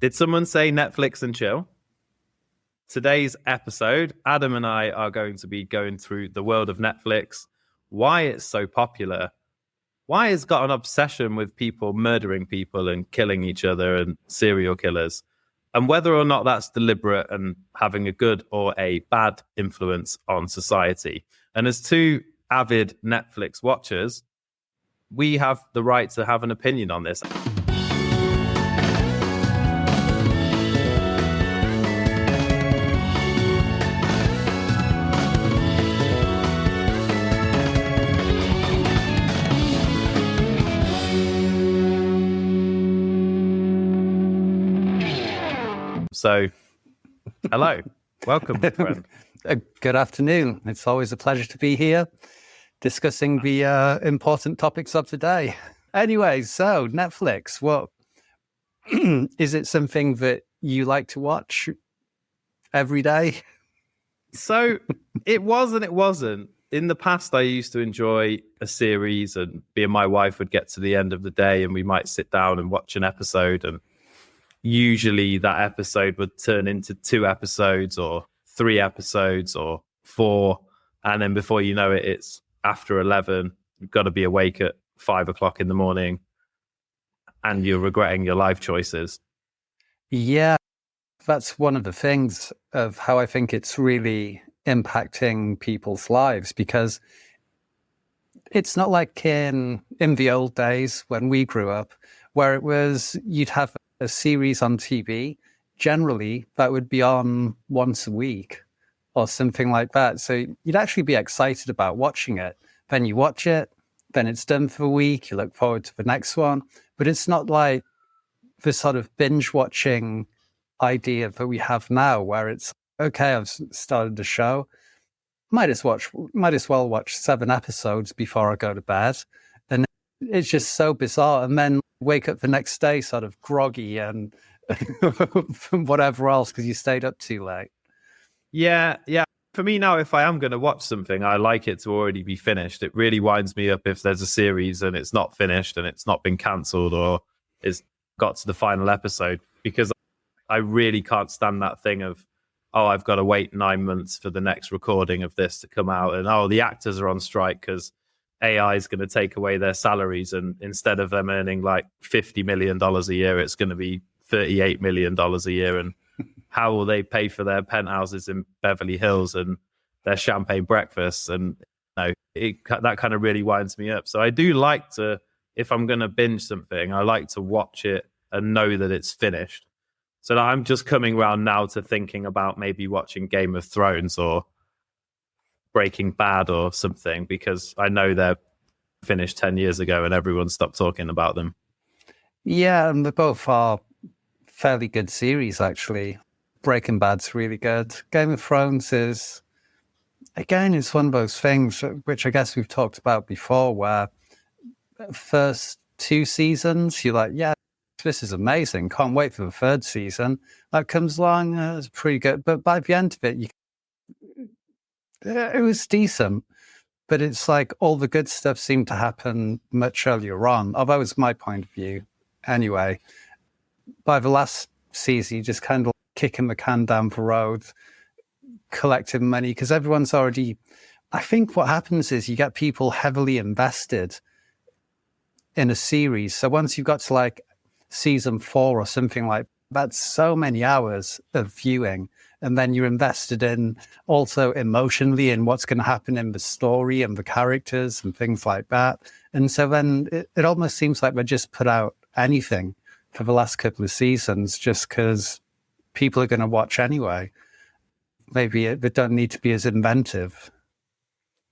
Did someone say Netflix and chill? Today's episode, Adam and I are going to be going through the world of Netflix, why it's so popular, why it's got an obsession with people murdering people and killing each other and serial killers, and whether or not that's deliberate and having a good or a bad influence on society. And as two avid Netflix watchers, we have the right to have an opinion on this. So, hello, welcome, friend. Good afternoon. It's always a pleasure to be here discussing the important topics of today. Anyway, so Netflix, what is it something that you like to watch every day? So it was and it wasn't. In the past, I used to enjoy a series and me and my wife would get to the end of the day and we might sit down and watch an episode, and usually that episode would turn into 2 episodes or 3 episodes or 4. And then before you know it, it's after 11. You've got to be awake at 5 o'clock in the morning and you're regretting your life choices. Yeah, that's one of the things of how I think it's really impacting people's lives, because it's not like in the old days when we grew up, where it was you'd have a series on TV, generally that would be on once a week or something like that. So you'd actually be excited about watching it. Then you watch it, then it's done for a week, you look forward to the next one. But it's not like the sort of binge watching idea that we have now, where it's, okay, I've started the show, might as well watch 7 episodes before I go to bed. And it's just so bizarre. And then wake up the next day sort of groggy and from whatever else because you stayed up too late. Yeah. For me now, if I am going to watch something, I like it to already be finished. It really winds me up if there's a series and it's not finished and it's not been cancelled or it's got to the final episode, because I really can't stand that thing of, oh, I've got to wait 9 months for the next recording of this to come out, and oh, the actors are on strike because AI is going to take away their salaries, and instead of them earning like $50 million a year, it's going to be $38 million a year. And how will they pay for their penthouses in Beverly Hills and their champagne breakfasts? And that kind of really winds me up. So I do like to, if I'm going to binge something, I like to watch it and know that it's finished. So I'm just coming around now to thinking about maybe watching Game of Thrones or Breaking Bad or something, because I know they're finished 10 years ago and everyone stopped talking about them. Yeah, and they both are fairly good series, actually. Breaking Bad's really good. Game of Thrones is, again, it's one of those things which I guess we've talked about before, where first 2 seasons, you're like, yeah, this is amazing. Can't wait for the 3rd season. That comes along, it's pretty good. But by the end of it, it was decent. But it's like all the good stuff seemed to happen much earlier on, although it's my point of view. Anyway, by the last season, you just kind of kicking the can down the road, collecting money, because everyone's already... I think what happens is you get people heavily invested in a series. So once you've got to like season 4 or something like that's so many hours of viewing, and then you're invested in also emotionally in what's going to happen in the story and the characters and things like that. And so then it almost seems like they just put out anything for the last couple of seasons just because people are going to watch anyway. Maybe they don't need to be as inventive.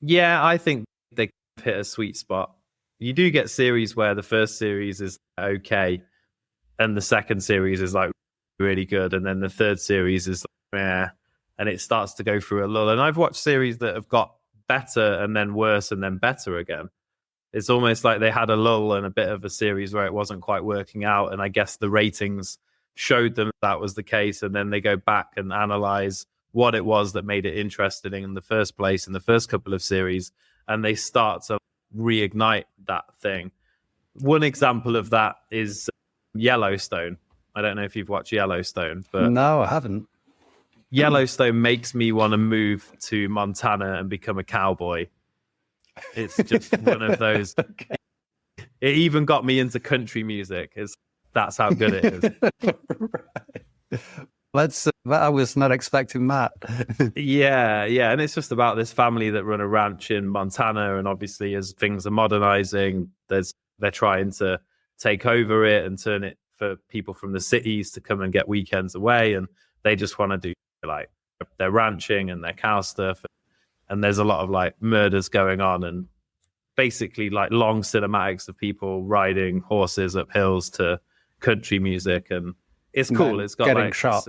Yeah, I think they hit a sweet spot. You do get series where the first series is okay and the second series is like really good, and then the 3rd series is and it starts to go through a lull. And I've watched series that have got better and then worse and then better again. It's almost like they had a lull and a bit of a series where it wasn't quite working out, and I guess the ratings showed them that was the case, and then they go back and analyze what it was that made it interesting in the first place in the first couple of series, and they start to reignite that thing. One example of that is Yellowstone. I don't know if you've watched Yellowstone, but No, I haven't. Yellowstone makes me want to move to Montana and become a cowboy. It's just one of those. Okay. It even got me into country music. That's how good it is. Right. I was not expecting that. Yeah, and it's just about this family that run a ranch in Montana, and obviously as things are modernizing, they're trying to take over it and turn it for people from the cities to come and get weekends away, and they just want to do like their ranching and their cow stuff, and there's a lot of like murders going on, and basically like long cinematics of people riding horses up hills to country music, and it's cool. It's got getting like shot.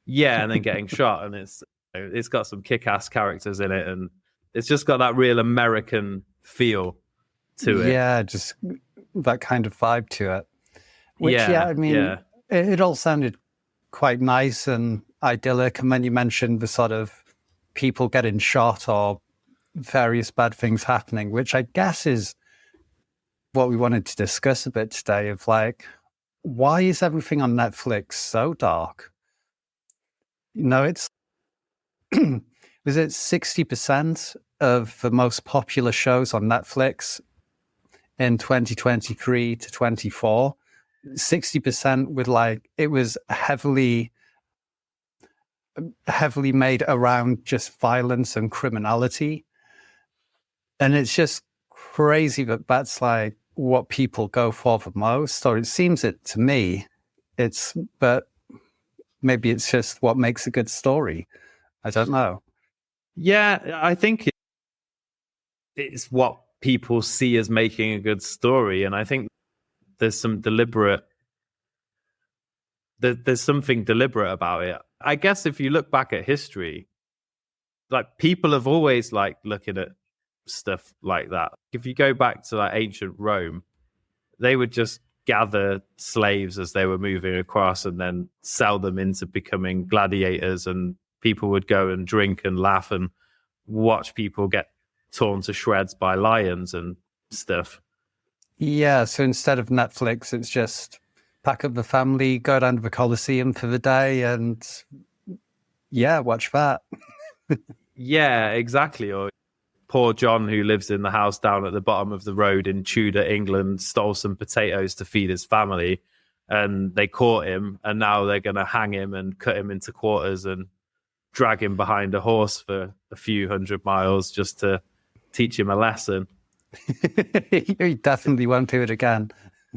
Yeah, and then getting shot, and it's got some kick-ass characters in it, and it's just got that real American feel to it. Yeah, just that kind of vibe to it. Which, I mean, it all sounded quite nice and idyllic. And then you mentioned the sort of people getting shot or various bad things happening, which I guess is what we wanted to discuss a bit today, of like, why is everything on Netflix so dark? You know, was it 60% of the most popular shows on Netflix in 2023 to 24? 60% with like, it was heavily made around just violence and criminality. And it's just crazy that that's like what people go for the most, or it seems it to me. But maybe it's just what makes a good story. I don't know. Yeah, I think it's what people see as making a good story, and I think there's something deliberate about it. I guess if you look back at history, like people have always like looking at stuff like that. If you go back to like ancient Rome, they would just gather slaves as they were moving across and then sell them into becoming gladiators, and people would go and drink and laugh and watch people get torn to shreds by lions and stuff. Yeah, so instead of Netflix, it's just pack up the family, go down to the Coliseum for the day, and watch that. Yeah, exactly. Or poor John, who lives in the house down at the bottom of the road in Tudor England, stole some potatoes to feed his family, and they caught him, and now they're going to hang him and cut him into quarters and drag him behind a horse for a few 100 miles just to teach him a lesson. You definitely won't do it again.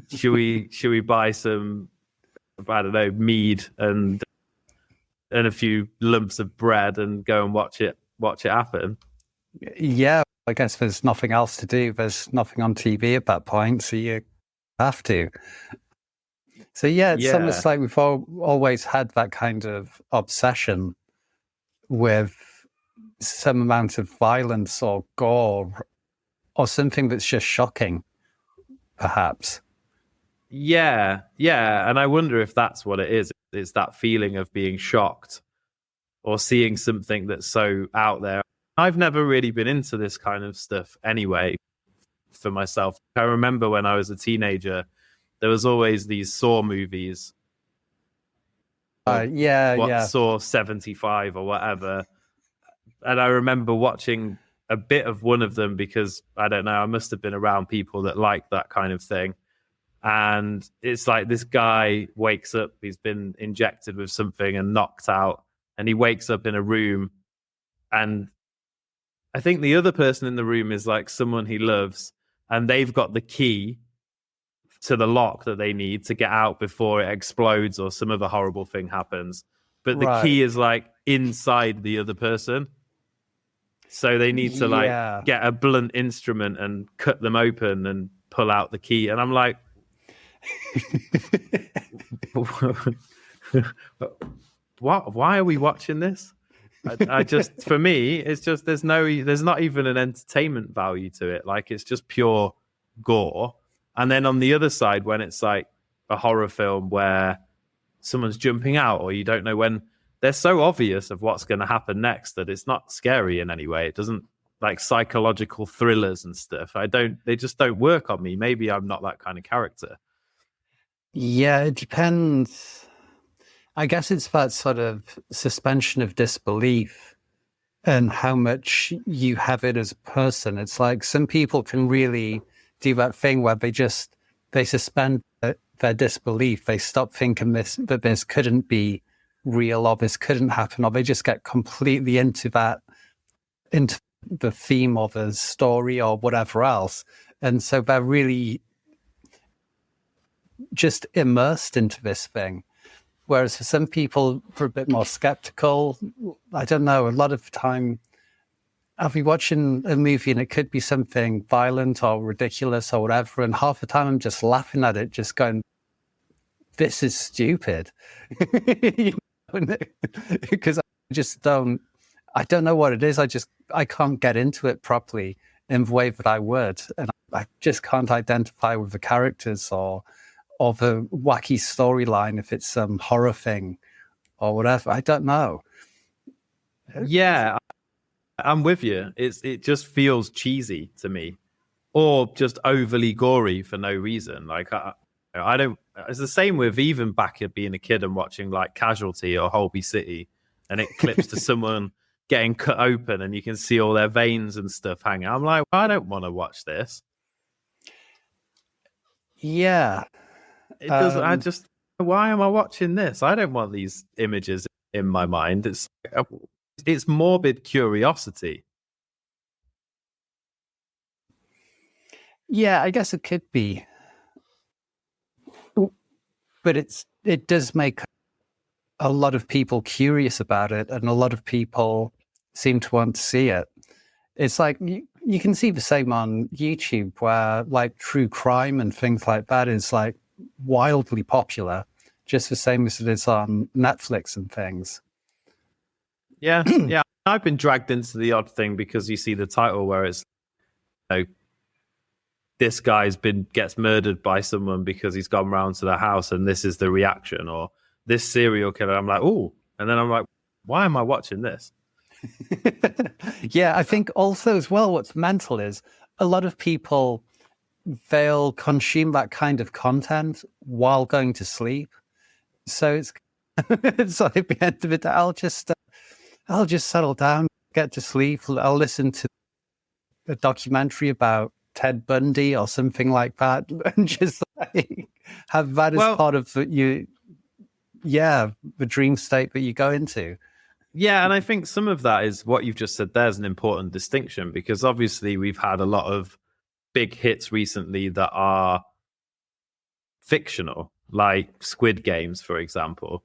Should we buy some, I don't know, mead and a few lumps of bread and go and watch it happen? Yeah, I guess there's nothing else to do. There's nothing on TV at that point, so you have to. So it's almost like we've always had that kind of obsession with some amount of violence or gore or something that's just shocking, perhaps. Yeah, and I wonder if that's what it is. It's that feeling of being shocked or seeing something that's so out there. I've never really been into this kind of stuff anyway for myself. I remember when I was a teenager, there was always these Saw movies. Saw 75 or whatever. And I remember watching a bit of one of them because, I don't know, I must have been around people that like that kind of thing. And it's like this guy wakes up, he's been injected with something and knocked out, and he wakes up in a room, and I think the other person in the room is like someone he loves, and they've got the key to the lock that they need to get out before it explodes or some other horrible thing happens. But the key is like inside the other person. So they need to get a blunt instrument and cut them open and pull out the key. And I'm like, why are we watching this? I just, for me, it's just, there's not even an entertainment value to it. Like, it's just pure gore. And then on the other side, when it's like a horror film where someone's jumping out, or you don't know when, they're so obvious of what's going to happen next that it's not scary in any way. It doesn't, like psychological thrillers and stuff. They just don't work on me. Maybe I'm not that kind of character. Yeah, it depends. I guess it's that sort of suspension of disbelief and how much you have it as a person. It's like some people can really do that thing where they suspend their disbelief. They stop thinking that this couldn't be real or this couldn't happen, or they just get completely into the theme of a story or whatever else. And so they're really just immersed into this thing. Whereas for some people, for a bit more skeptical, I don't know, a lot of the time I'll be watching a movie and it could be something violent or ridiculous or whatever. And half the time I'm just laughing at it, just going, this is stupid. Because I don't know what it is. I can't get into it properly in the way that I would. And I just can't identify with the characters or the wacky storyline if it's some horror thing or whatever. I don't know. Yeah, I'm with you. It just feels cheesy to me, or just overly gory for no reason. Like I don't. It's the same with even back at being a kid and watching like Casualty or Holby City, and it clips to someone getting cut open, and you can see all their veins and stuff hanging. I'm like, I don't want to watch this. Yeah, it doesn't. I just. Why am I watching this? I don't want these images in my mind. It's morbid curiosity. Yeah, I guess it could be. But it does make a lot of people curious about it, and a lot of people seem to want to see it. It's like you can see the same on YouTube where like true crime and things like that is like wildly popular, just the same as it is on Netflix and things. Yeah, yeah. I've been dragged into the odd thing because you see the title where it's, you know, this guy's gets murdered by someone because he's gone round to the house and this is the reaction, or this serial killer. I'm like, oh, and then I'm like, why am I watching this? Yeah, I think also as well, what's mental is a lot of people, they'll consume that kind of content while going to sleep. So it's like at the end of it, I'll just settle down, get to sleep. I'll listen to a documentary about Ted Bundy or something like that, and just like have that as part of the dream state that you go into. Yeah, and I think some of that is what you've just said. There's an important distinction, because obviously we've had a lot of big hits recently that are fictional, like Squid Games, for example.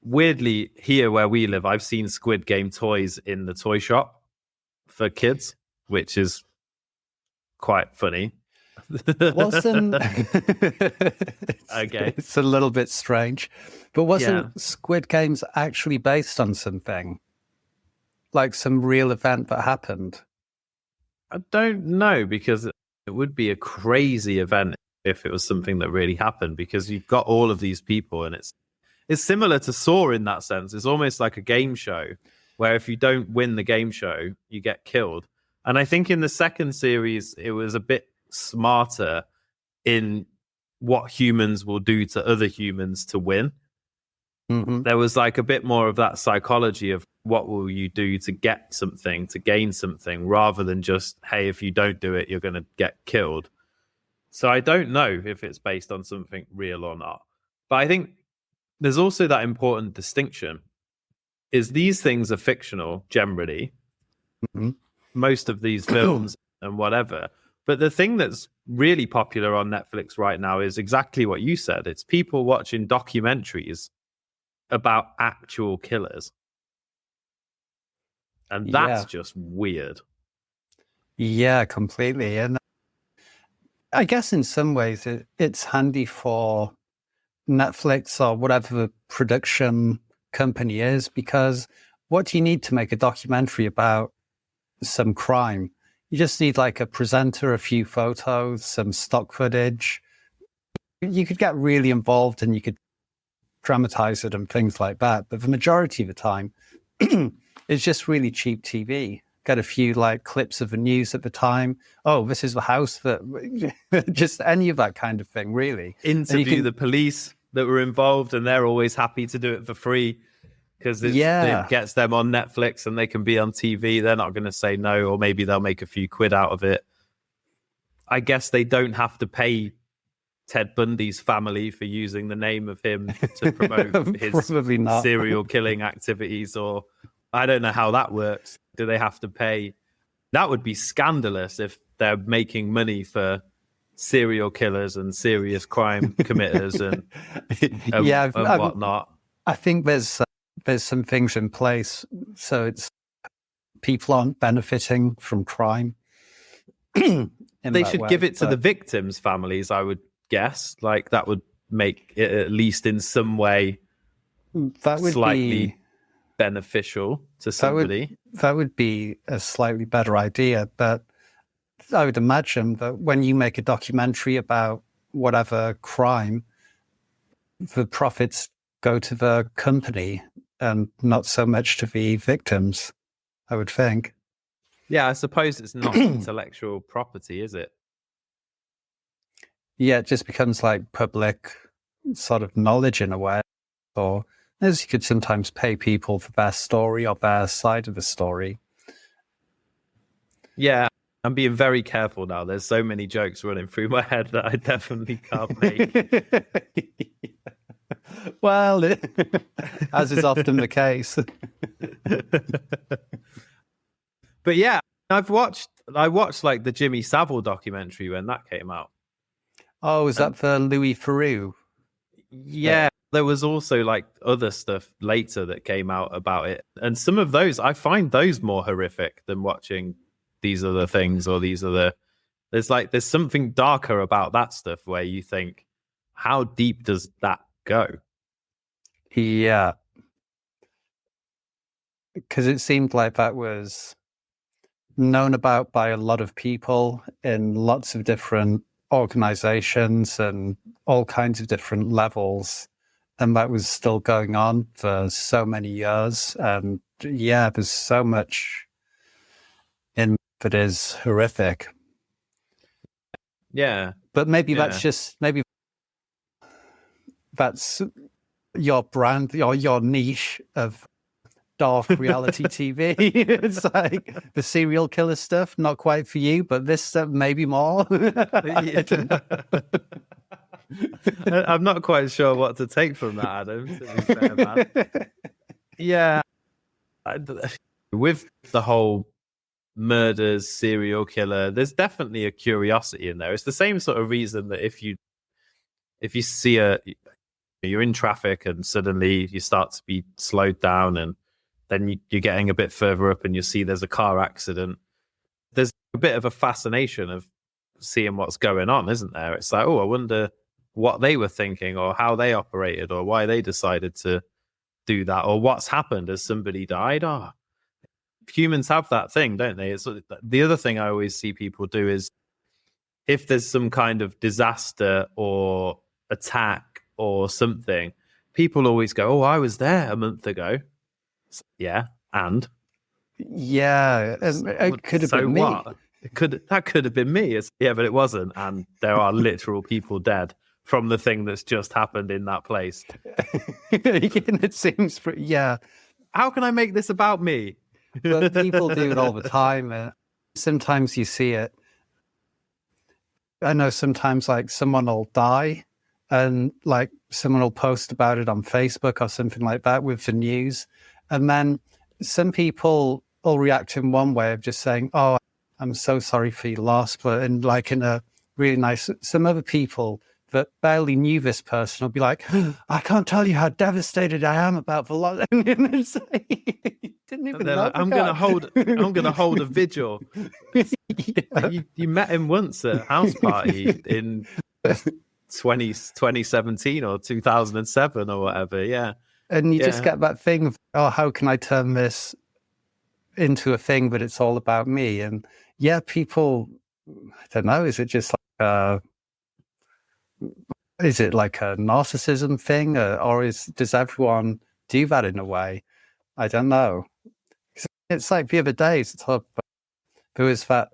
Weirdly, here where we live, I've seen Squid Game toys in the toy shop for kids, which is quite funny. Wasn't okay? It's a little bit strange, but wasn't Squid Games actually based on something, like some real event that happened? I don't know, because it would be a crazy event if it was something that really happened, because you've got all of these people, and it's similar to Saw in that sense. It's almost like a game show where if you don't win the game show, you get killed. And I think in the second series, it was a bit smarter in what humans will do to other humans to win. Mm-hmm. There was like a bit more of that psychology of what will you do to get something, to gain something, rather than just, hey, if you don't do it, you're going to get killed. So I don't know if it's based on something real or not. But I think there's also that important distinction, is these things are fictional generally. Mm-hmm. Most of these films and whatever. But the thing that's really popular on Netflix right now is exactly what you said. It's people watching documentaries about actual killers. And that's just weird. Yeah, completely. And I guess in some ways it's handy for Netflix or whatever the production company is, because what do you need to make a documentary about some crime? You just need like a presenter, a few photos, some stock footage. You could get really involved and you could dramatize it and things like that. But the majority of the time, it's just really cheap TV. get a few like clips of the news at the time. Oh, this is the house that just any of that kind of thing, really. Interview the police that were involved, and they're always happy to do it for free because it gets them on Netflix and they can be on TV. They're not going to say no, or maybe they'll make a few quid out of it. I guess they don't have to pay Ted Bundy's family for using the name of him to promote his serial killing activities, or I don't know how that works. Do they have to pay? That would be scandalous if they're making money for serial killers and serious crime committers and whatnot. I think there's some things in place, so it's people aren't benefiting from crime. They should give it to the victims' families, I would guess. Like that would make it at least in some way slightly beneficial to somebody. That would be a slightly better idea, but I would imagine that when you make a documentary about whatever crime, the profits go to the company and not so much to the victims, I would think. Yeah, I suppose it's not intellectual property, is it? Yeah, it just becomes like public sort of knowledge in a way. Or as you could sometimes pay people for their story or their side of the story. Yeah, I'm being very careful now. There's so many jokes running through my head that I definitely can't make. Well, as is often the case. But yeah, I watched like the Jimmy Savile documentary when that came out. Oh, is that the Louis Theroux? Yeah, there was also like other stuff later that came out about it. And some of those, I find those more horrific than watching These Other Things or These Other. There's something darker about that stuff where you think, how deep does that go? Yeah. Because it seemed like that was known about by a lot of people in lots of different organizations and all kinds of different levels, and that was still going on for so many years. And yeah, there's so much in that is horrific. Yeah, but maybe that's your brand, your niche of dark reality TV. It's like the serial killer stuff, not quite for you, but this stuff maybe more. I'm not quite sure what to take from that, Adam, to be fair, man. Yeah, with the whole murders, serial killer, there's definitely a curiosity in there. It's the same sort of reason that if you see you're in traffic and suddenly you start to be slowed down, and then you're getting a bit further up and you see there's a car accident. There's a bit of a fascination of seeing what's going on, isn't there? It's like, oh, I wonder what they were thinking, or how they operated, or why they decided to do that, or what's happened. Has somebody died? Humans have that thing, don't they? It's the other thing I always see people do is if there's some kind of disaster or attack or something, people always go, oh, I was there a month ago. Yeah, and it could have been me. What? That could have been me. Yeah, but it wasn't, and there are literal people dead from the thing that's just happened in that place. It seems pretty. Yeah, how can I make this about me? But people do it all the time. Sometimes you see it. I know sometimes like someone will die, and like someone will post about it on Facebook or something like that with the news. And then some people will react in one way of just saying, oh, I'm so sorry for your loss. But in a really nice, some other people that barely knew this person will be like, I can't tell you how devastated I am about the loss. Didn't even know. I'm going to hold a vigil. Yeah. You met him once at a house party in 2017 or 2007 or whatever. Yeah. And you just get that thing of, oh, how can I turn this into a thing that it's all about me? And yeah, people, I don't know, is it just like is it like a narcissism thing, or does everyone do that in a way? I don't know. It's like the other day, it's There was that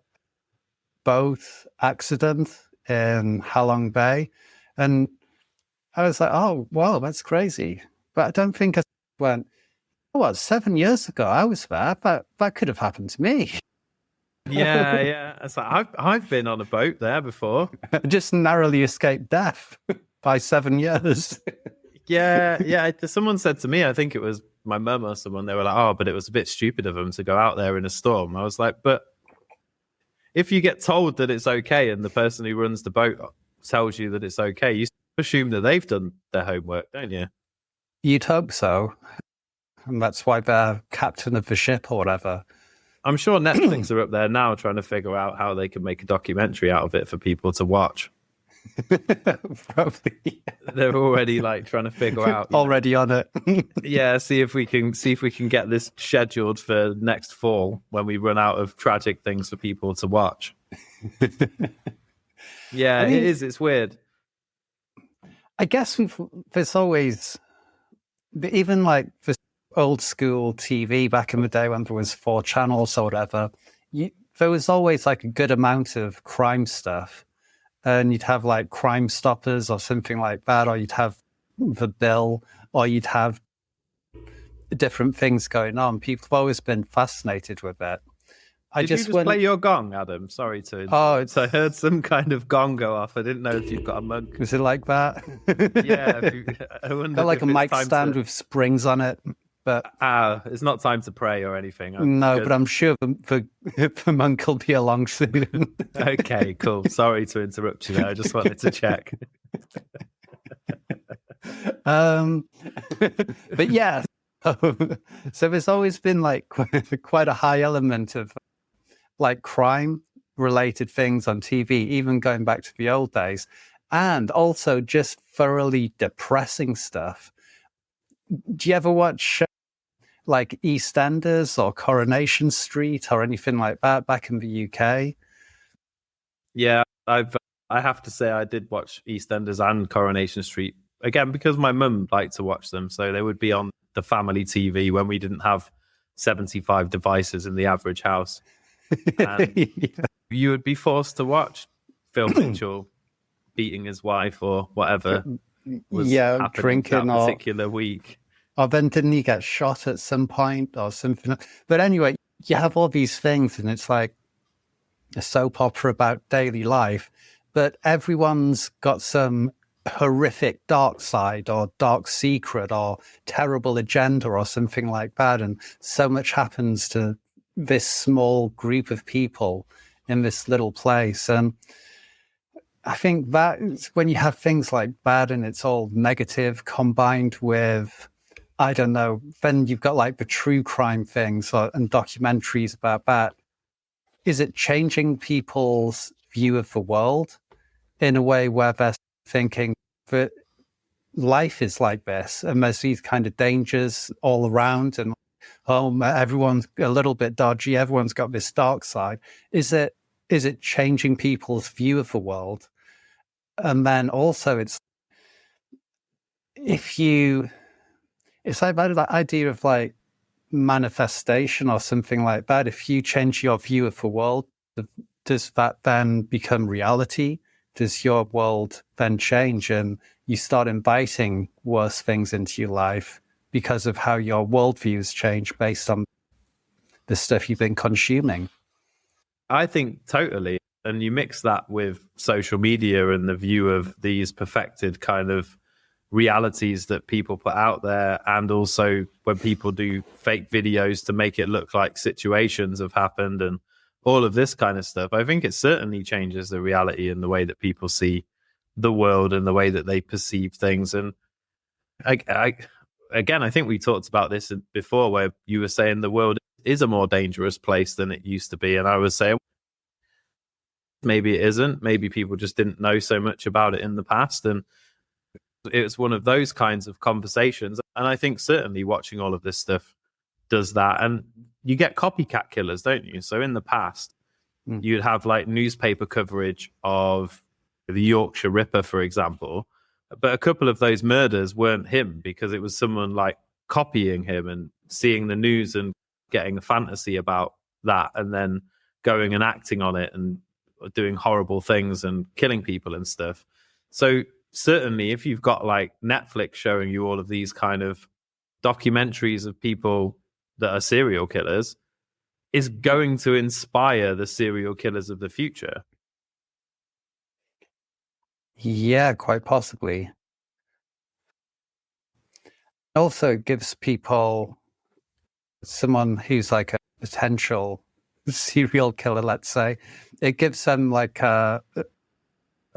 boat accident in Halong Bay, and I was like, oh, wow, that's crazy. But I don't think I went, oh, what, 7 years ago I was there. That could have happened to me. Yeah. It's like I've been on a boat there before. I just narrowly escaped death by 7 years. Yeah. Someone said to me, I think it was my mum or someone, they were like, oh, but it was a bit stupid of them to go out there in a storm. I was like, but if you get told that it's okay and the person who runs the boat tells you that it's okay, you assume that they've done their homework, don't you? You'd hope so. And that's why they're captain of the ship or whatever. I'm sure Netflix are up there now trying to figure out how they can make a documentary out of it for people to watch. Probably. Yeah. They're already like trying to figure out already on it. Yeah, see if we can get this scheduled for next fall when we run out of tragic things for people to watch. Yeah, it is. It's weird. I guess there's always, even like this old school TV back in the day when there was 4 channels or whatever, there was always like a good amount of crime stuff. And you'd have like Crime Stoppers or something like that, or you'd have The Bill, or you'd have different things going on. People have always been fascinated with it. Did you just play your gong, Adam? Sorry to interrupt. Oh, I heard some kind of gong go off. I didn't know if you've got a mug. Was it like that? Yeah. I got like a mic stand with springs on it. But it's not time to pray or anything. No, but I'm sure the monk will be along soon. Okay, cool. Sorry to interrupt you there. I just wanted to check. But yeah, so there's always been like quite a high element of like crime related things on TV, even going back to the old days, and also just thoroughly depressing stuff. Do you ever watch like EastEnders or Coronation Street or anything like that back in the UK? Yeah, I have to say I did watch EastEnders and Coronation Street again because my mum liked to watch them, so they would be on the family TV when we didn't have 75 devices in the average house. And Yeah. you would be forced to watch Phil Mitchell beating his wife or whatever was happening drinking that particular week. Or then didn't he get shot at some point or something? But anyway, you have all these things and it's like a soap opera about daily life, but everyone's got some horrific dark side or dark secret or terrible agenda or something like that. And so much happens to this small group of people in this little place. And I think that when you have things like that and it's all negative combined with, I don't know, then you've got like the true crime things and documentaries about that. Is it changing people's view of the world in a way where they're thinking that life is like this and there's these kind of dangers all around and everyone's a little bit dodgy, everyone's got this dark side. Is it changing people's view of the world? And then also it's like that idea of like manifestation or something like that. If you change your view of the world, does that then become reality? Does your world then change and you start inviting worse things into your life because of how your worldviews change based on the stuff you've been consuming? I think totally. And you mix that with social media and the view of these perfected kind of realities that people put out there, and also when people do fake videos to make it look like situations have happened and all of this kind of stuff. I think it certainly changes the reality and the way that people see the world and the way that they perceive things. And I think we talked about this before where you were saying the world is a more dangerous place than it used to be, and I was saying maybe it isn't. Maybe people just didn't know so much about it in the past, and it's one of those kinds of conversations. And I think certainly watching all of this stuff does that. And you get copycat killers, don't you? So in the past, you'd have like newspaper coverage of the Yorkshire Ripper, for example. But a couple of those murders weren't him because it was someone like copying him and seeing the news and getting a fantasy about that and then going and acting on it and doing horrible things and killing people and stuff. So certainly if you've got like Netflix showing you all of these kind of documentaries of people that are serial killers, is going to inspire the serial killers of the future. Yeah, quite possibly. Also, it gives people, someone who's like a potential serial killer, let's say, it gives them like a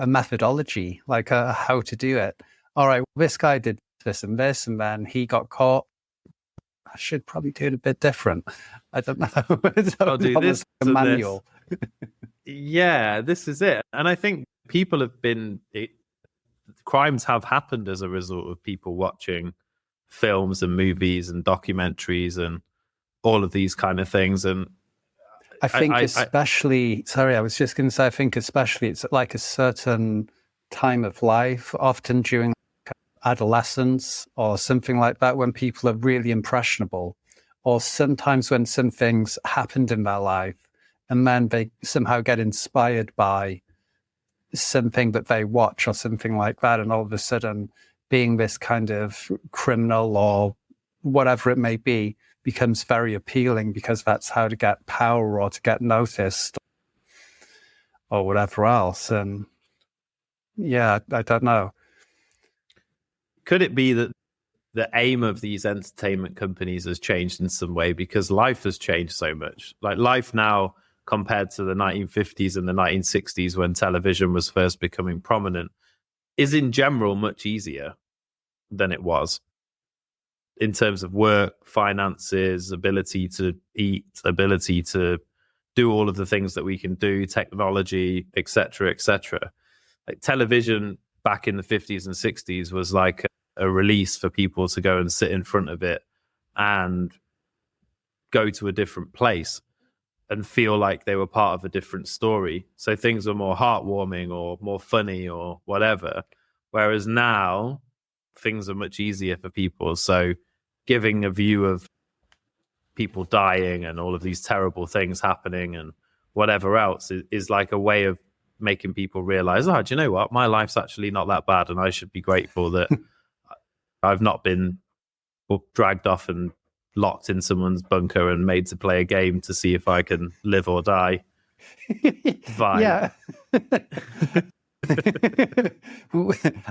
methodology, like a how to do it. All right, this guy did this, and then he got caught. I should probably do it a bit different. I don't know. I'll do this, a manual. Yeah, this is it. And I think people have crimes have happened as a result of people watching films and movies and documentaries and all of these kind of things. And I think especially, sorry, I was just going to say, I think especially it's like a certain time of life, often during adolescence or something like that, when people are really impressionable, or sometimes when some things happened in their life and then they somehow get inspired by something that they watch or something like that, and all of a sudden being this kind of criminal or whatever it may be becomes very appealing, because that's how to get power or to get noticed or whatever else. And yeah, I don't know. Could it be that the aim of these entertainment companies has changed in some way because life has changed so much? Like life now compared to the 1950s and the 1960s when television was first becoming prominent is in general much easier than it was in terms of work, finances, ability to eat, ability to do all of the things that we can do, technology, etc., etc. Like television back in the 50s and 60s was like a release for people to go and sit in front of it and go to a different place and feel like they were part of a different story. So things were more heartwarming or more funny or whatever. Whereas now things are much easier for people. So giving a view of people dying and all of these terrible things happening and whatever else is like a way of making people realize, oh, do you know what? My life's actually not that bad, and I should be grateful that I've not been dragged off and locked in someone's bunker and made to play a game to see if I can live or die. Yeah.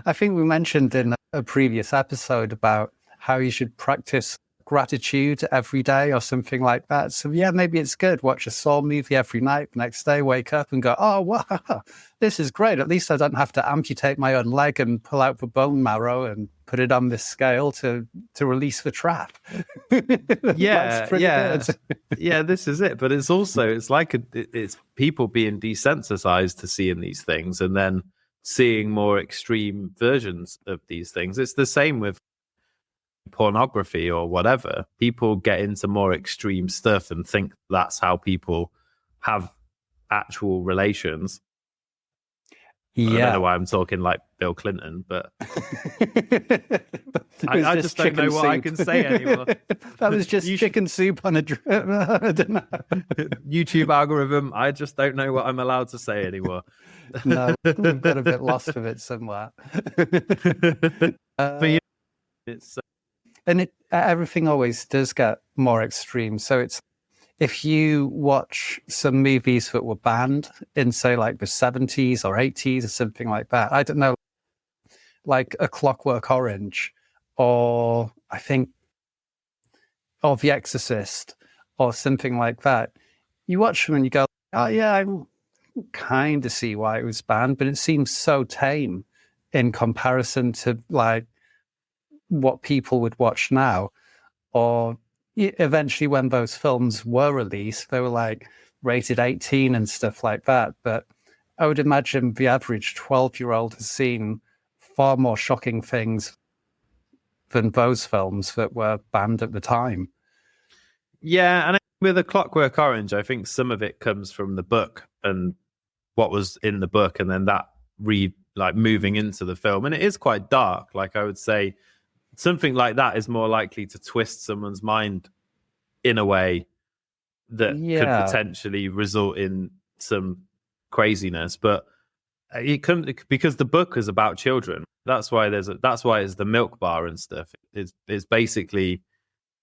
I think we mentioned in a previous episode about how you should practice gratitude every day or something like that. So yeah, maybe it's good. Watch a Saw movie every night. Next day, wake up and go, oh, wow, this is great. At least I don't have to amputate my own leg and pull out the bone marrow and put it on this scale to release the trap. Yeah, yeah, this is it. But it's also, it's like it's people being desensitized to seeing these things and then seeing more extreme versions of these things. It's the same with pornography or whatever. People get into more extreme stuff and think that's how people have actual relations. Yeah. I don't know why I'm talking like Bill Clinton, but I just don't know what I can say anymore. That was just chicken soup on a I don't know. YouTube algorithm. I just don't know what I'm allowed to say anymore. No, we've got a bit lost with it somewhere. But yeah, it's and everything always does get more extreme. So it's, if you watch some movies that were banned in, say, like the 70s or 80s or something like that, I don't know, like A Clockwork Orange, or I think, or The Exorcist, or something like that, you watch them and you go, oh yeah, I kind of see why it was banned, but it seems so tame in comparison to like what people would watch now. Or eventually when those films were released, they were like rated 18 and stuff like that. But I would imagine the average 12-year-old has seen far more shocking things than those films that were banned at the time. Yeah, and with A Clockwork Orange, I think some of it comes from the book and what was in the book, and then that moving into the film. And it is quite dark. Like I would say, something like that is more likely to twist someone's mind in a way that could potentially result in some craziness. But it couldn't, because the book is about children. That's why that's why it's the milk bar and stuff. It's basically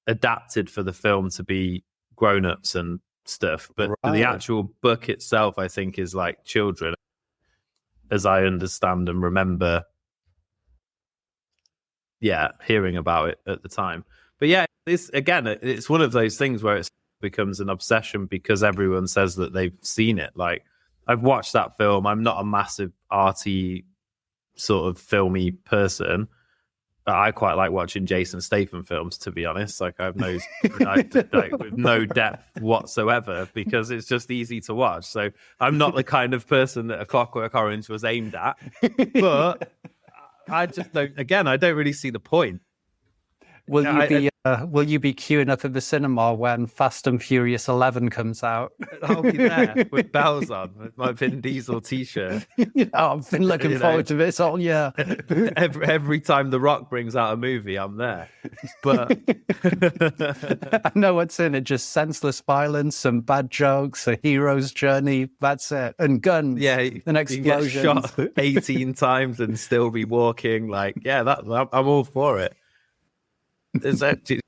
adapted for the film to be grown-ups and stuff. But the actual book itself, I think, is like children, as I understand and remember. Yeah, hearing about it at the time. But yeah, it's one of those things where it becomes an obsession because everyone says that they've seen it. Like, I've watched that film. I'm not a massive arty sort of filmy person. I quite like watching Jason Statham films, to be honest. Like, I have with no depth whatsoever because it's just easy to watch. So I'm not the kind of person that A Clockwork Orange was aimed at. But I just don't. Again, I don't really see the point. Will you be queuing up at the cinema when Fast and Furious 11 comes out? I'll be there with bells on, with my Vin Diesel t-shirt. I've been looking forward to this all year. Every time The Rock brings out a movie, I'm there. But I know what's in it: just senseless violence, some bad jokes, a hero's journey. That's it, and guns. Yeah, and explosions. You get shot 18 times and still be walking. Like, yeah, I'm all for it. It's actually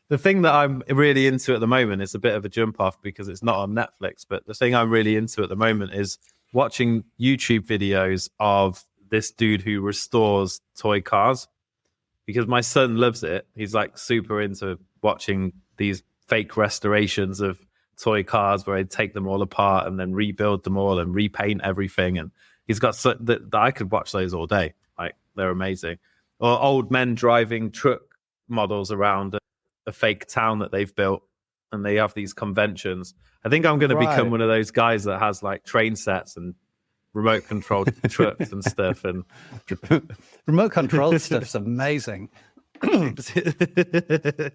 the thing that I'm really into at the moment. Is a bit of a jump off because it's not on Netflix, but the thing I'm really into at the moment is watching YouTube videos of this dude who restores toy cars, because my son loves it. He's like super into watching these fake restorations of toy cars where they take them all apart and then rebuild them all and repaint everything. And he's got that I could watch those all day. Like, they're amazing. Or old men driving truck models around a fake town that they've built, and they have these conventions. I think I'm going to become one of those guys that has like train sets and remote controlled trucks and stuff. And remote controlled stuff's amazing. I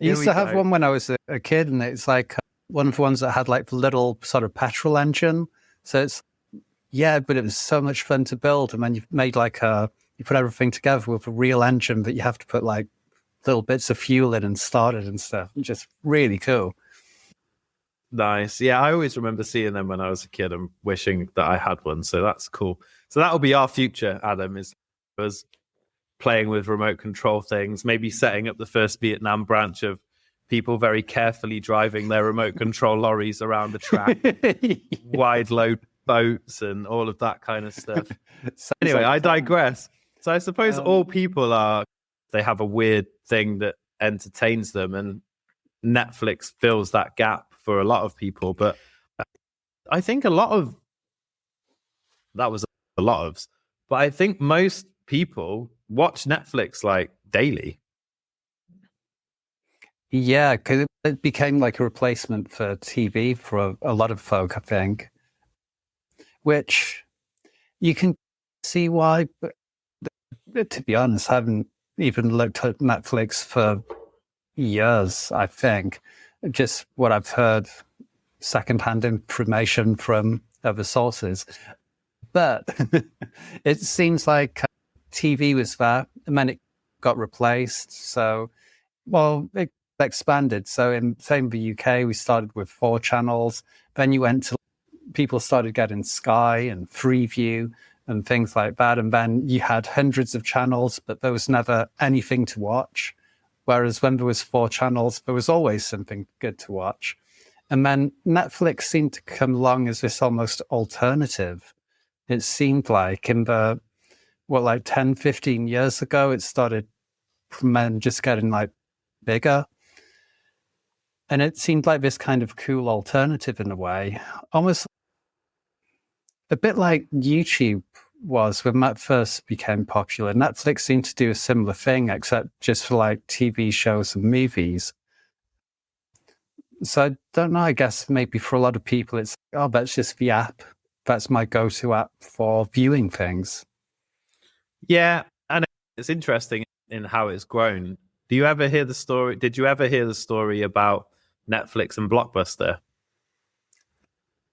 used to have one when I was a kid, and it's like one of the ones that had like the little sort of petrol engine. So it's but it was so much fun to build. And then you made like you put everything together with a real engine, but you have to put like little bits of fuel in and start it and stuff. Just really cool. Nice. Yeah, I always remember seeing them when I was a kid and wishing that I had one. So that's cool. So that'll be our future, Adam, is us playing with remote control things, maybe setting up the first Vietnam branch of people very carefully driving their remote control lorries around the track, wide load boats and all of that kind of stuff. Anyway, I digress. So I suppose all people they have a weird thing that entertains them, and Netflix fills that gap for a lot of people. But I think but I think most people watch Netflix like daily. Yeah, because it became like a replacement for TV for a lot of folk, I think, which you can see why. But to be honest, I haven't even looked at Netflix for years, I think. Just what I've heard, secondhand information from other sources. But it seems like TV was there, and then it got replaced. So, it expanded. So in the UK, we started with 4 channels. Then people started getting Sky and Freeview and things like that. And then you had hundreds of channels, but there was never anything to watch. Whereas when there was 4 channels, there was always something good to watch. And then Netflix seemed to come along as this almost alternative. It seemed like in the, 10, 15 years ago, it started men just getting like bigger. And it seemed like this kind of cool alternative in a way, almost a bit like YouTube was when that first became popular. Netflix seemed to do a similar thing, except just for like TV shows and movies. So I don't know, I guess maybe for a lot of people, it's, that's just the app. That's my go-to app for viewing things. Yeah, and it's interesting in how it's grown. Did you ever hear the story about Netflix and Blockbuster?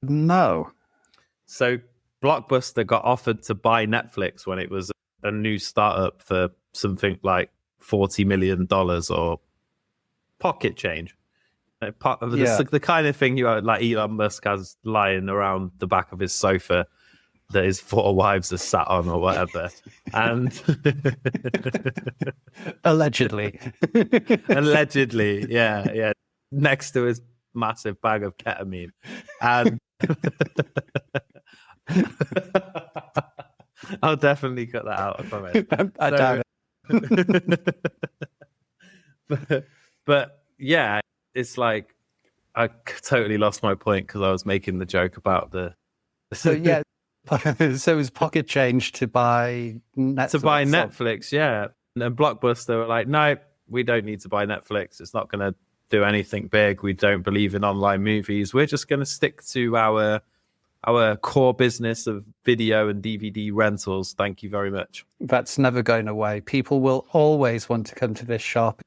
No. So Blockbuster got offered to buy Netflix when it was a new startup for something like $40 million or pocket change. The kind of thing like Elon Musk has lying around the back of his sofa that his 4 wives are sat on or whatever. And allegedly. Allegedly, yeah. Next to his massive bag of ketamine. And I'll definitely cut that out, I promise. I doubt it. But yeah, it's like I totally lost my point because I was making the joke about the. So yeah, so it was pocket change to buy Netflix. To buy Netflix, yeah. And Blockbuster were like, no, we don't need to buy Netflix. It's not going to do anything big. We don't believe in online movies. We're just going to stick to our core business of video and DVD rentals. Thank you very much. That's never going away. People will always want to come to this shop.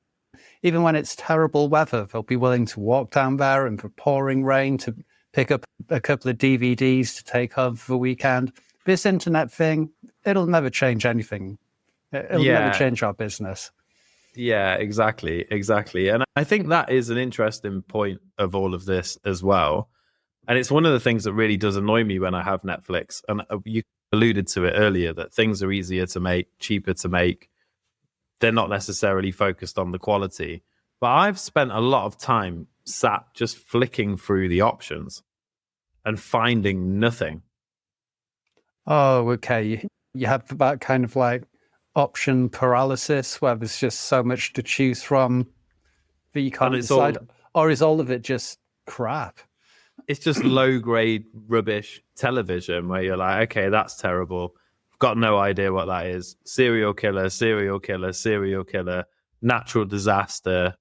Even when it's terrible weather, they'll be willing to walk down there in the pouring rain to pick up a couple of DVDs to take home for the weekend. This internet thing, it'll never change anything. It'll never change our business. Yeah, exactly. And I think that is an interesting point of all of this as well. And it's one of the things that really does annoy me when I have Netflix. And you alluded to it earlier, that things are easier to make, cheaper to make. They're not necessarily focused on the quality. But I've spent a lot of time sat just flicking through the options and finding nothing. Oh, okay. You have that kind of like option paralysis where there's just so much to choose from that you can't decide. Or is all of it just crap? It's just low-grade rubbish television where you're like, okay, that's terrible. I've got no idea what that is. Serial killer, natural disaster.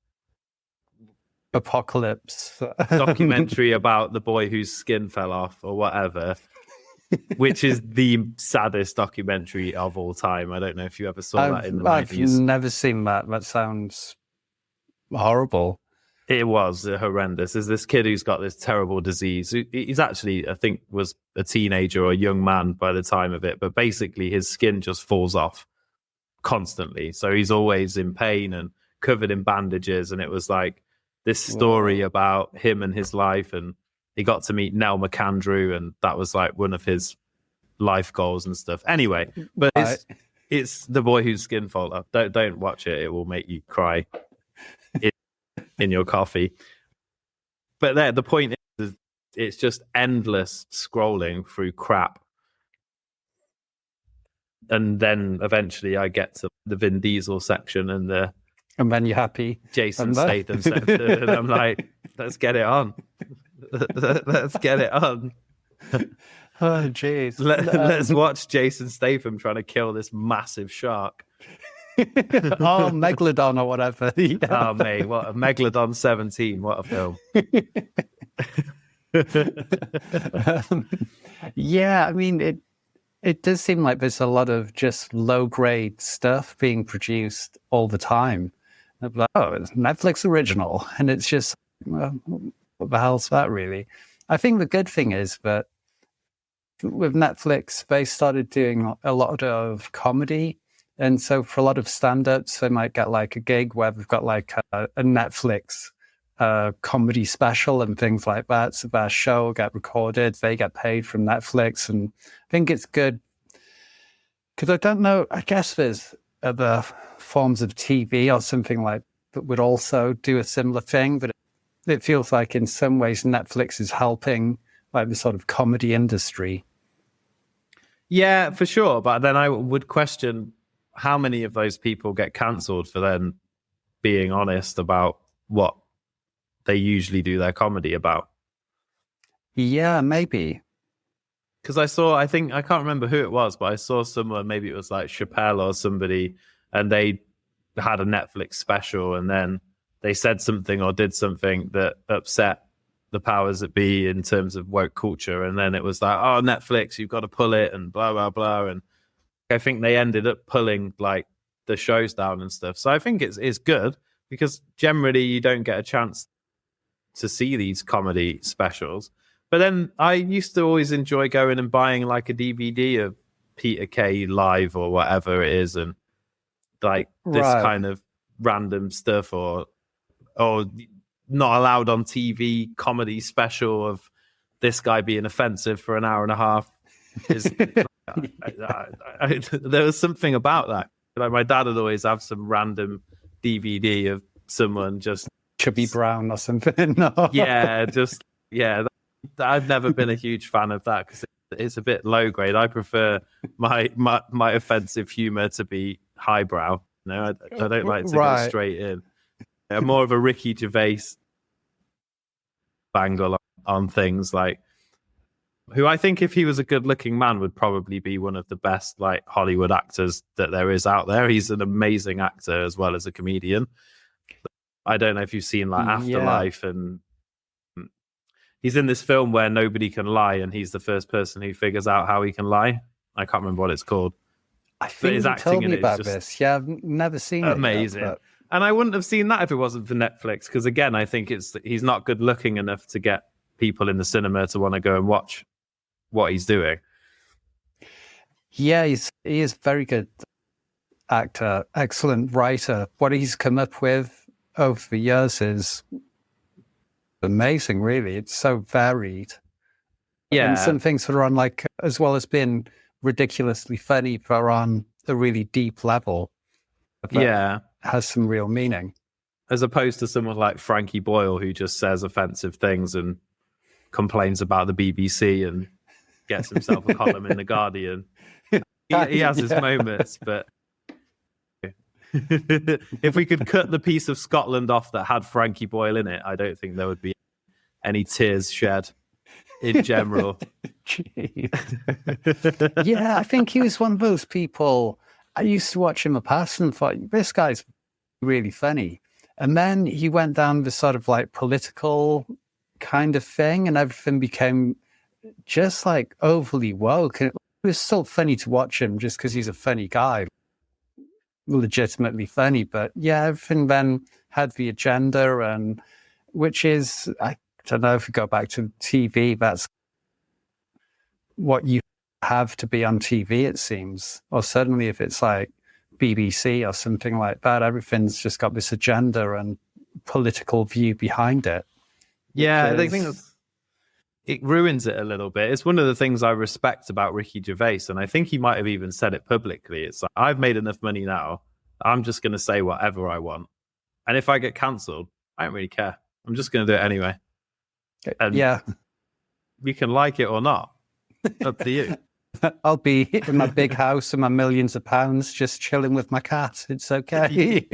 Apocalypse. Documentary about the boy whose skin fell off or whatever, which is the saddest documentary of all time. I don't know if you ever saw that in the 90s. I've never seen that. That sounds horrible. It was horrendous. There's this kid who's got this terrible disease. He's actually, I think, was a teenager or a young man by the time of it. But basically, his skin just falls off constantly. So he's always in pain and covered in bandages. And it was like this story about him and his life. And he got to meet Nell McAndrew. And that was like one of his life goals and stuff. Anyway, but it's the boy whose skin fell off. Don't watch it. It will make you cry in your coffee. But there, the point is, it's just endless scrolling through crap. And then eventually I get to the Vin Diesel section and then you're happy. Jason Statham section. And I'm like, let's get it on. Let's get it on. Oh, jeez. Let's watch Jason Statham trying to kill this massive shark. Megalodon or whatever. Yeah. Oh, mate, what a Megalodon 17. What a film. Yeah, I mean, it does seem like there's a lot of just low-grade stuff being produced all the time. Like, it's Netflix original. And it's just, well, what the hell's that really? I think the good thing is that with Netflix, they started doing a lot of comedy. And so for a lot of stand-ups, they might get like a gig where they've got like a Netflix comedy special and things like that. So their show will get recorded, they get paid from Netflix. And I think it's good because I don't know, I guess there's other forms of TV or something like that would also do a similar thing. But it feels like in some ways Netflix is helping like the sort of comedy industry. Yeah, for sure. But then I would question how many of those people get cancelled for then being honest about what they usually do their comedy about. Yeah, maybe. Because I think, I can't remember who it was, but I saw someone, maybe it was like Chappelle or somebody, and they had a Netflix special and then they said something or did something that upset the powers that be in terms of woke culture. And then it was like, oh, Netflix, you've got to pull it and blah, blah, blah. And I think they ended up pulling like the shows down and stuff. So I think it's good because generally you don't get a chance to see these comedy specials. But then I used to always enjoy going and buying like a DVD of Peter Kay live or whatever it is, and like this kind of random stuff, or not allowed on TV comedy special of this guy being offensive for an hour and a half. There was something about that. Like my dad would always have some random DVD of someone just Chubby Brown or something. No. I've never been a huge fan of that because it's a bit low grade. I prefer my offensive humor to be highbrow. No, I don't like to go straight in. I'm more of a Ricky Gervais angle on things, like who I think if he was a good looking man would probably be one of the best like Hollywood actors that there is out there. He's an amazing actor as well as a comedian. I don't know if you've seen like Afterlife, and he's in this film where nobody can lie, and he's the first person who figures out how he can lie. I can't remember what it's called. I think you told me about this. Yeah, I've never seen it. Amazing. Yet, and I wouldn't have seen that if it wasn't for Netflix, because again, I think he's not good looking enough to get people in the cinema to want to go and watch what he's doing. Yeah, he is very good actor, excellent writer. What he's come up with over the years is amazing, really. It's so varied. Yeah. And some things that are on, like, as well as being ridiculously funny, but are on a really deep level. Yeah. Has some real meaning. As opposed to someone like Frankie Boyle, who just says offensive things and complains about the BBC and gets himself a column in The Guardian. He has his moments, but if we could cut the piece of Scotland off that had Frankie Boyle in it, I don't think there would be any tears shed in general. Yeah, I think he was one of those people. I used to watch him in the past and thought, this guy's really funny. And then he went down this sort of like political kind of thing, and everything became just like overly woke. And it was still funny to watch him just because he's a funny guy, legitimately funny. But yeah, everything then had the agenda, and which is, I don't know, if you go back to TV, that's what you have to be on TV, it seems. Or certainly if it's like BBC or something like that, everything's just got this agenda and political view behind it. Yeah, I think it ruins it a little bit. It's one of the things I respect about Ricky Gervais, and I think he might have even said it publicly. It's like, I've made enough money now, I'm just going to say whatever I want. And if I get cancelled, I don't really care. I'm just going to do it anyway. And yeah. You can like it or not. Up to you. I'll be in my big house and my millions of pounds just chilling with my cat. It's okay.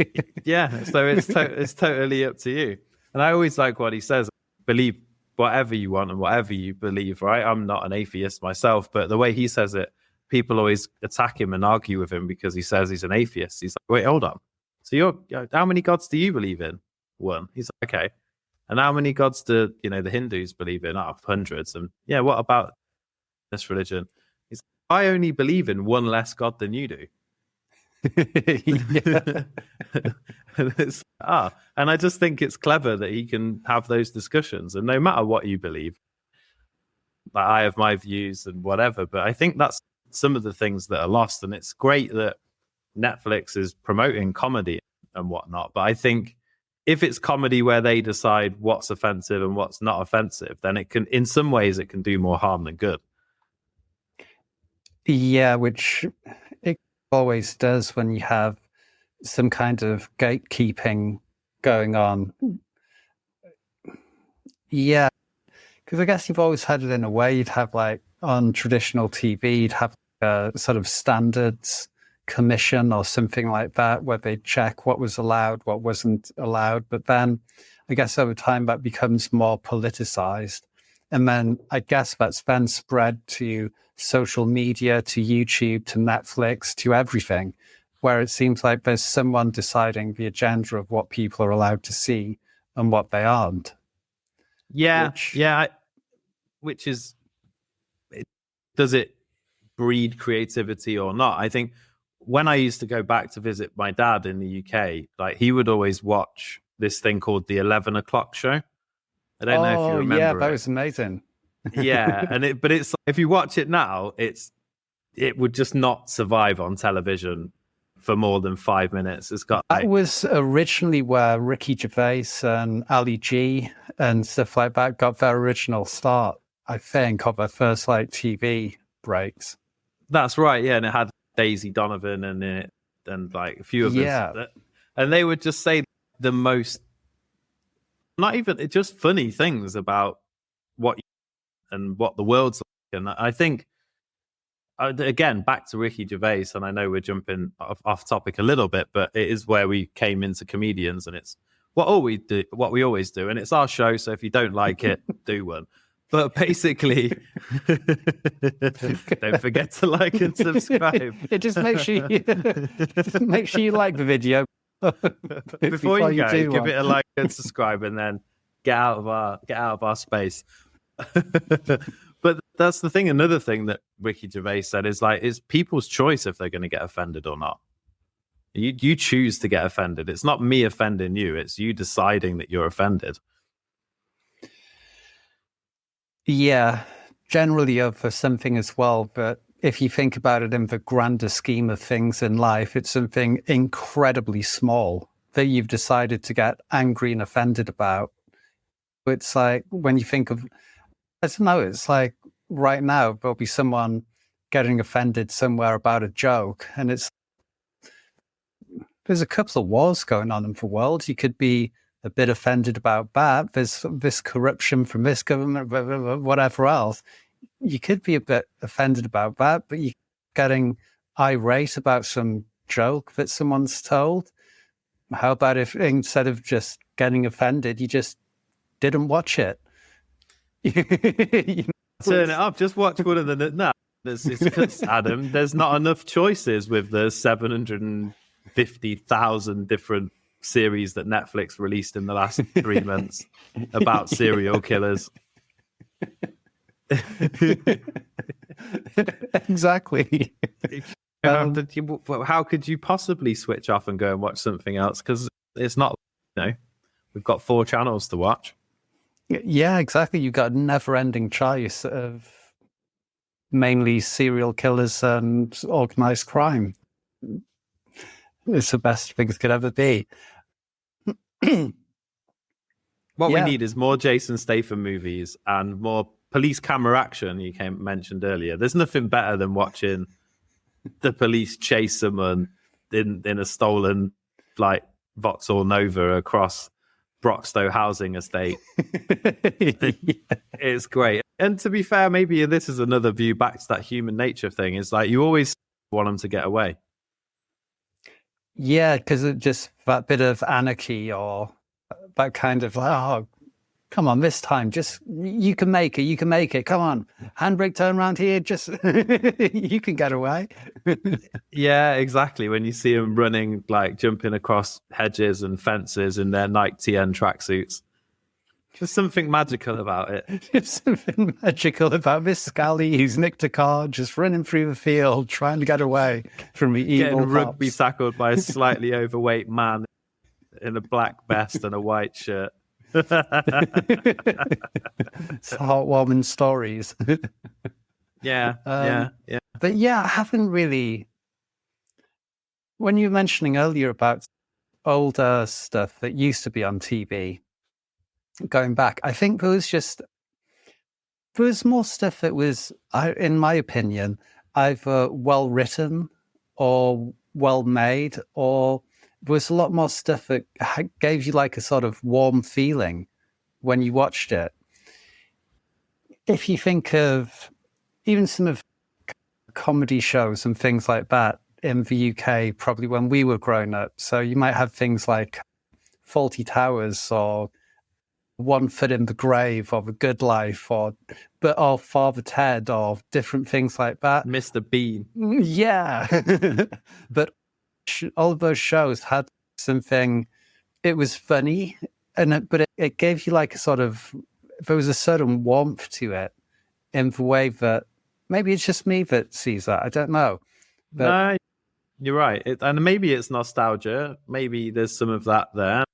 Yeah, so it's totally up to you. And I always like what he says. Believe whatever you want and whatever you believe, right? I'm not an atheist myself, but the way he says it, people always attack him and argue with him because he says he's an atheist. He's like, wait, hold on. So how many gods do you believe in? One. He's like, okay. And how many gods do, the Hindus believe in? Oh, hundreds. And yeah, what about this religion? He's like, I only believe in one less god than you do. And I just think it's clever that he can have those discussions, and no matter what you believe, like I have my views and whatever, but I think that's some of the things that are lost. And it's great that Netflix is promoting comedy and whatnot, but I think if it's comedy where they decide what's offensive and what's not offensive, then it can, in some ways, it can do more harm than good. Yeah, which it always does when you have some kind of gatekeeping going on. Yeah, because I guess you've always had it in a way. You'd have, like, on traditional TV, you'd have a sort of standards commission or something like that, where they check what was allowed, what wasn't allowed. But then I guess over time that becomes more politicized. And then I guess that's then spread to social media, to YouTube, to Netflix, to everything, where it seems like there's someone deciding the agenda of what people are allowed to see and what they aren't. Yeah, which is, does it breed creativity or not? I think when I used to go back to visit my dad in the UK, like he would always watch this thing called the 11 o'clock show. I don't know if you remember. Yeah, that was amazing. Yeah, but it's if you watch it now, it would just not survive on television for more than 5 minutes. It's got that was originally where Ricky Gervais and Ali G and stuff like that got their original start, I think, of their first like TV breaks. That's right, yeah, and it had Daisy Donovan in it and like a few of us, and they would just say the most, not even just funny things about what the world's like. And I think, again, back to Ricky Gervais, and I know we're jumping off topic a little bit, but it is where we came into comedians, and it's what we always do, and it's our show. So if you don't like it, do one. But basically, don't forget to like and subscribe. It just makes sure you like the video before you go. Give it a like and subscribe, and then get out of our space. But that's the thing. Another thing that Ricky Gervais said is like, it's people's choice if they're going to get offended or not. You choose to get offended. It's not me offending you. It's you deciding that you're offended. Yeah, generally over something as well. But if you think about it in the grander scheme of things in life, it's something incredibly small that you've decided to get angry and offended about. It's like when you think of, I don't know, it's like right now there'll be someone getting offended somewhere about a joke, and there's a couple of wars going on in the world. You could be a bit offended about that. There's this corruption from this government, whatever else. You could be a bit offended about that, but you're getting irate about some joke that someone's told. How about if instead of just getting offended, you just didn't watch it? Turn it up. Just watch one of the. No, it's because, Adam, there's not enough choices with the 750,000 different series that Netflix released in the last 3 months about serial killers. Exactly. How could you possibly switch off and go and watch something else? Because it's not, we've got 4 channels to watch. Yeah, exactly. You've got a never-ending choice of mainly serial killers and organized crime. It's the best things could ever be. What we need is more Jason Statham movies and more police camera action. You mentioned earlier. There's nothing better than watching the police chase someone in a stolen like Vauxhall Nova across Broxtowe housing estate. It's great. And to be fair, maybe this is another view back to that human nature thing. It's like you always want them to get away. Yeah, because it just that bit of anarchy or that kind of like, oh, come on, this time, just you can make it. Come on, handbrake turn around here, just you can get away. Yeah, exactly. When you see them running, like jumping across hedges and fences in their Nike TN tracksuits. There's something magical about it. There's something magical about this scally who's nicked a car, just running through the field, trying to get away from the evil getting rugby tackled by a slightly overweight man in a black vest and a white shirt. It's heartwarming stories. Yeah. But yeah, I haven't really. When you were mentioning earlier about older stuff that used to be on TV, going back, I think there was more stuff that was, in my opinion, either well written or well made, or there was a lot more stuff that gave you like a sort of warm feeling when you watched it. If you think of even some of comedy shows and things like that in the UK, probably when we were growing up, so you might have things like Faulty Towers or One Foot in the Grave or The Good Life or Father Ted or different things like that. Mr. Bean. Yeah. But all of those shows had something, it was funny, but it gave you like a sort of, there was a certain warmth to it in the way that, maybe it's just me that sees that, I don't know. But, no, you're right. And maybe it's nostalgia. Maybe there's some of that there.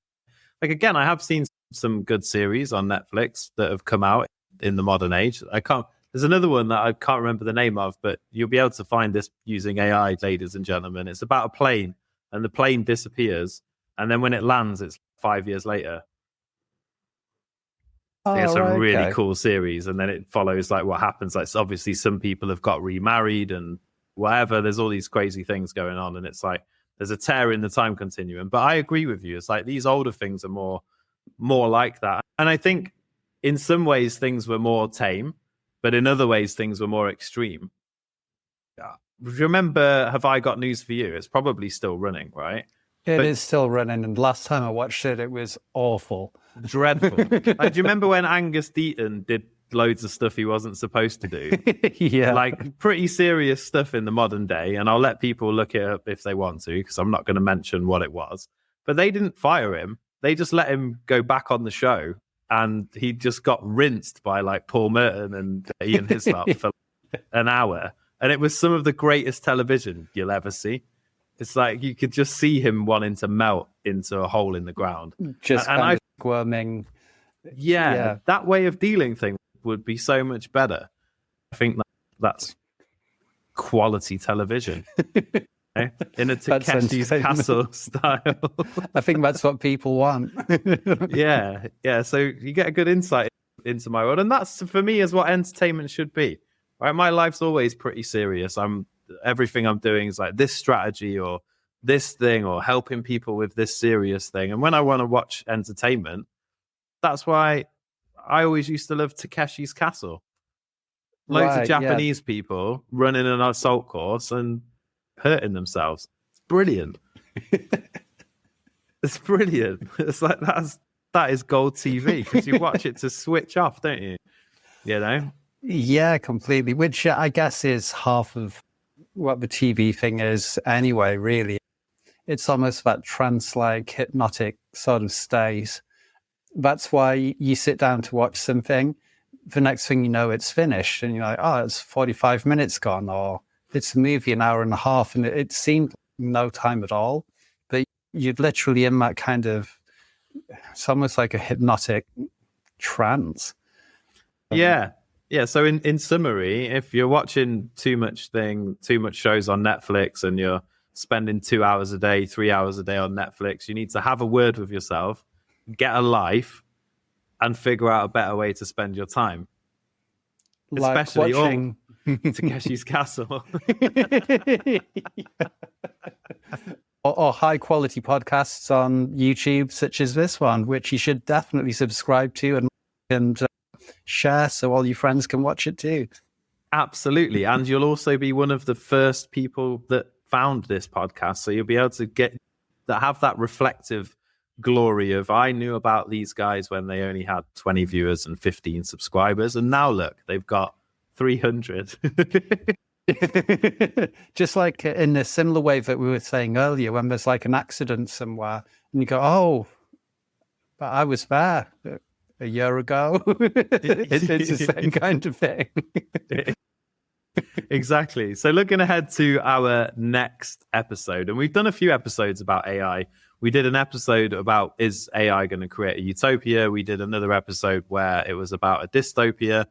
Like, again, I have seen some good series on Netflix that have come out in the modern age. There's another one that I can't remember the name of, but you'll be able to find this using AI, ladies and gentlemen. It's about a plane, and the plane disappears, and then when it lands, it's 5 years later. Oh, It's a right, really okay. cool series, and then it follows like what happens. Like, obviously, some people have got remarried and whatever. There's all these crazy things going on, and it's like there's a tear in the time continuum. But I agree with you. It's like these older things are more like that, and I think in some ways things were more tame, but in other ways things were more extreme. Remember, Have I Got News for You? It's probably still running, right? It is still running, and last time I watched it, it was awful. Dreadful. Like, do you remember when Angus Deaton did loads of stuff he wasn't supposed to do? Yeah. Like pretty serious stuff in the modern day, and I'll let people look it up if they want to, because I'm not going to mention what it was. But they didn't fire him. They just let him go back on the show, and he just got rinsed by like Paul Merton and Ian Hislop for an hour. And it was some of the greatest television you'll ever see. It's like you could just see him wanting to melt into a hole in the ground. Just and kind of squirming. Yeah, that way of dealing things would be so much better. I think that's quality television. In a Takeshi's Castle style. I think that's what people want. Yeah. So you get a good insight into my world, and that's for me is what entertainment should be. Right, my life's always pretty serious. Everything I'm doing is like this strategy or this thing or helping people with this serious thing. And when I want to watch entertainment, that's why I always used to love Takeshi's Castle. Loads of Japanese people running an assault course and hurting themselves. It's brilliant. It's brilliant. It's like that is gold TV, because you watch it to switch off, don't you? You know? Yeah, completely. Which I guess is half of what the TV thing is anyway, really. It's almost that trance-like hypnotic sort of state. That's why you sit down to watch something. The next thing you know, it's finished. And you're like, oh, it's 45 minutes gone. Or it's a movie, an hour and a half. And it seemed no time at all. But you're literally in that kind of, it's almost like a hypnotic trance. Yeah. So in summary, if you're watching too much shows on Netflix and you're spending 2 hours a day, 3 hours a day on Netflix, you need to have a word with yourself, get a life, and figure out a better way to spend your time. Like especially watching Takeshi's Castle. or high quality podcasts on YouTube, such as this one, which you should definitely subscribe to and share so all your friends can watch it too. Absolutely. And you'll also be one of the first people that found this podcast. So you'll be able to have that reflective glory of, I knew about these guys when they only had 20 viewers and 15 subscribers. And now look, they've got 300. Just like in a similar way that we were saying earlier, when there's like an accident somewhere and you go, oh, but I was there a year ago. It's the same kind of thing. Exactly. So looking ahead to our next episode, and we've done a few episodes about AI. We did an episode about, is AI going to create a utopia? We did another episode where it was about a dystopia.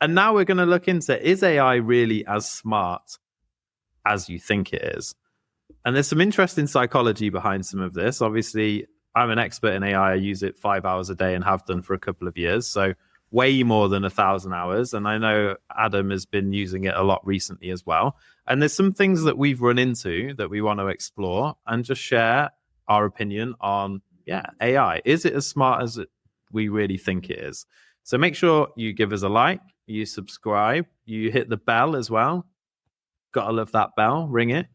And now we're going to look into, is AI really as smart as you think it is? And there's some interesting psychology behind some of this. Obviously, I'm an expert in AI. I use it 5 hours a day and have done for a couple of years. So way more than 1,000 hours. And I know Adam has been using it a lot recently as well. And there's some things that we've run into that we want to explore and just share our opinion on, AI. Is it as smart as we really think it is? So make sure you give us a like, you subscribe, you hit the bell as well. Gotta love that bell. Ring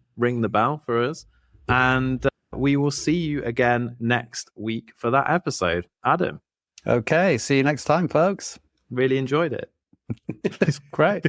the bell for us. And we will see you again next week for that episode. Adam. Okay, see you next time, folks. Really enjoyed it. It's great.